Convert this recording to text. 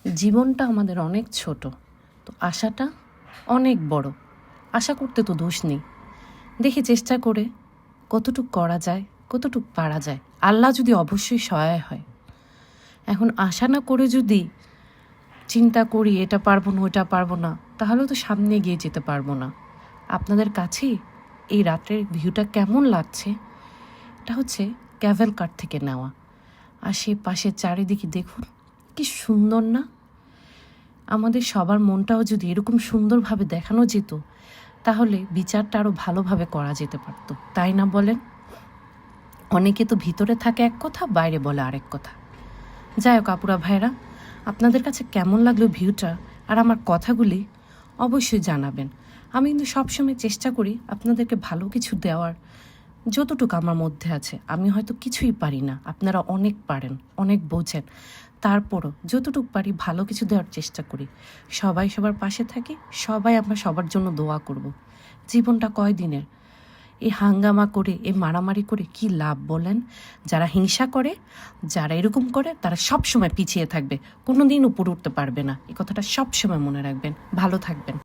জীবনটা আমাদের অনেক ছোট, তো আশাটা অনেক বড়। আশা করতে তো দোষ নেই, দেখি চেষ্টা করে কতটুক করা যায়, কতটুক পারা যায়। আল্লাহ যদি অবশ্যই সহায় হয়। এখন আশা না করে যদি চিন্তা করি এটা পারবো না ওটা পারবো না, তাহলে তো সামনে এগিয়ে যেতে পারবো না। আপনাদের কাছে এই রাতের ভিউটা কেমন লাগছে? এটা হচ্ছে ক্যাভেল কার থেকে নেওয়া। আশেপাশে চারিদিকে দেখুন, কি সুন্দর না? আমাদের সবার মনটাও যদি এরকম সুন্দরভাবে দেখানো যেত, তাহলে বিচারটা আরও ভালোভাবে করা যেতে পারত, তাই না বলেন? অনেকে তো ভিতরে থাকে এক কথা, বাইরে বলে আরেক কথা। যাই হোক আপুরা ভাইরা, আপনাদের কাছে কেমন লাগলো ভিউটা আর আমার কথাগুলি অবশ্যই জানাবেন। আমি কিন্তু সবসময় চেষ্টা করি আপনাদেরকে ভালো কিছু দেওয়ার, যতটুকু আমার মধ্যে আছে। আমি হয়তো কিছুই পারি না, আপনারা অনেক পারেন, অনেক বোঝেন, তারপরও যতটুকু পারি ভালো কিছু দেওয়ার চেষ্টা করি। সবাই সবার পাশে থাকি, সবাই আমরা সবার জন্য দোয়া করব। জীবনটা কয়দিনের? এই হাঙ্গামা করে, এই মারামারি করে কি লাভ বলেন? যারা হিংসা করে, যারা এরকম করে, তারা সব সময় পিছিয়ে থাকবে, কোনো দিন উপরে উঠতে পারবে না। এই কথাটা সব সময় মনে রাখবেন। ভালো থাকবেন।